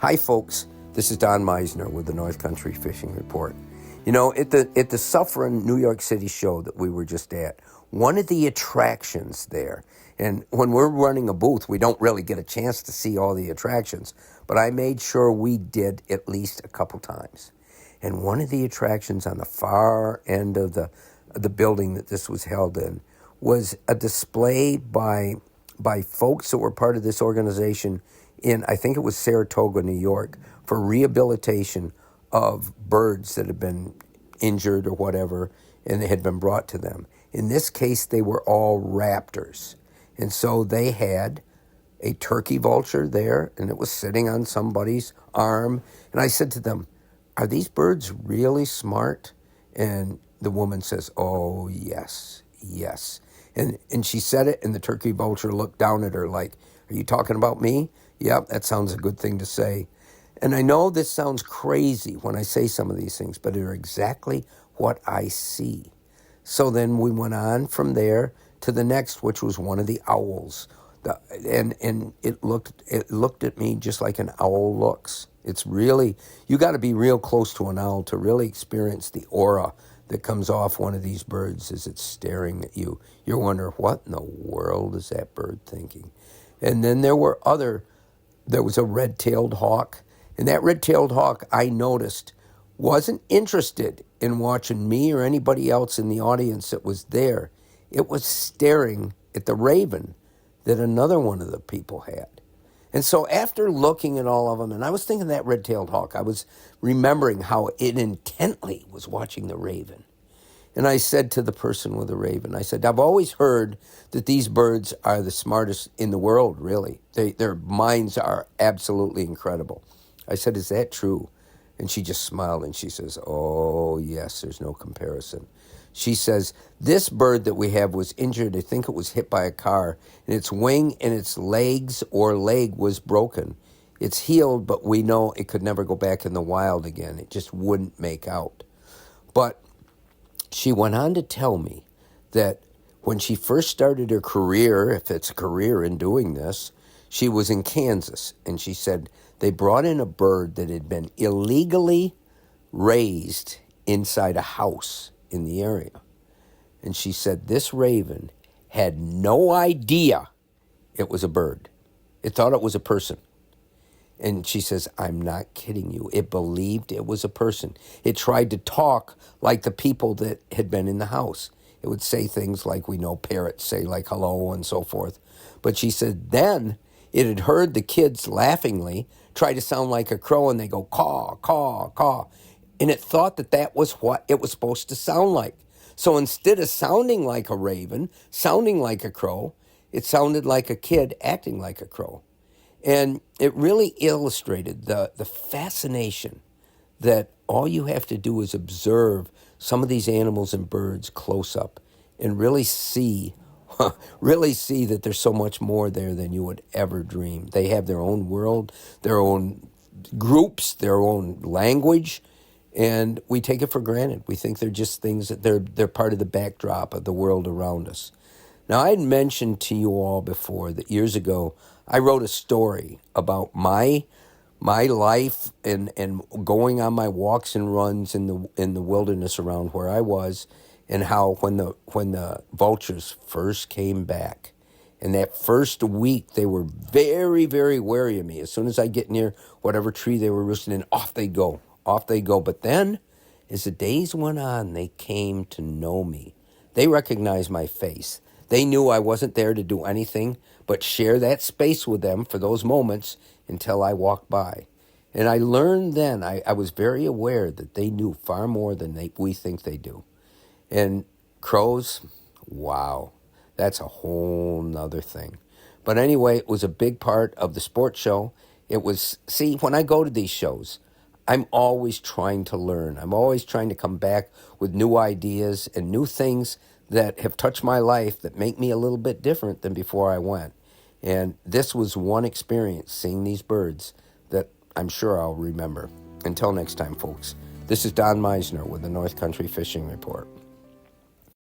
Hi, folks. This is Don Meisner with the North Country Fishing Report. You know, at the Suffering New York City show that we were just at, one of the attractions there, and when we're running a booth, we don't really get a chance to see all the attractions, but I made sure we did at least a couple times. And one of the attractions on the far end of the building that this was held in was a display by folks that were part of this organization in, I think it was Saratoga, New York, for rehabilitation of birds that had been injured or whatever, and they had been brought to them. In this case, they were all raptors. And so they had a turkey vulture there, and it was sitting on somebody's arm. And I said to them, "Are these birds really smart?" And the woman says, "Oh, yes, yes." And she said it, and the turkey vulture looked down at her like, "Are you talking about me?" "Yep, that sounds a good thing to say." And I know this sounds crazy when I say some of these things, but they're exactly what I see. So then we went on from there to the next, which was one of the owls. And it looked at me just like an owl looks. It's really, you got to be real close to an owl to really experience the aura that comes off one of these birds as it's staring at you. You're wondering, what in the world is that bird thinking? And then there was a red-tailed hawk. And that red-tailed hawk, I noticed, wasn't interested in watching me or anybody else in the audience that was there. It was staring at the raven that another one of the people had. And so after looking at all of them, and I was thinking that red-tailed hawk, I was remembering how it intently was watching the raven. And I said to the person with the raven, I said, "I've always heard that these birds are the smartest in the world, really. Their minds are absolutely incredible." I said, "Is that true?" And she just smiled and she says, "Oh, yes, there's no comparison." She says, "This bird that we have was injured. I think it was hit by a car, and its wing and its legs or leg was broken. It's healed, but we know it could never go back in the wild again. It just wouldn't make out." But she went on to tell me that when she first started her career, if it's a career in doing this, she was in Kansas, and she said they brought in a bird that had been illegally raised inside a house in the area. And she said this raven had no idea it was a bird. It thought it was a person. And she says, "I'm not kidding you. It believed it was a person. It tried to talk like the people that had been in the house. It would say things like we know parrots say, like hello and so forth." But she said then it had heard the kids laughingly try to sound like a crow, and they go caw, caw, caw. And it thought that that was what it was supposed to sound like. So instead of sounding like a raven, sounding like a crow, it sounded like a kid acting like a crow. And it really illustrated the fascination that all you have to do is observe some of these animals and birds close up and really see that there's so much more there than you would ever dream. They have their own world, their own groups, their own language, and we take it for granted. We think they're just things that they're part of the backdrop of the world around us. Now, I had mentioned to you all before that years ago, I wrote a story about my life and going on my walks and runs in the wilderness around where I was, and how when the vultures first came back, and that first week they were very, very wary of me. As soon as I get near whatever tree they were roosting in, off they go. But then, as the days went on, they came to know me. They recognized my face. They knew I wasn't there to do anything but share that space with them for those moments until I walked by. And I learned then, I was very aware that they knew far more than we think they do. And crows, wow, that's a whole nother thing. But anyway, it was a big part of the sports show. It was, see, when I go to these shows, I'm always trying to learn. I'm always trying to come back with new ideas and new things that have touched my life that make me a little bit different than before I went. And this was one experience, seeing these birds, that I'm sure I'll remember. Until next time, folks, this is Don Meisner with the North Country Fishing Report.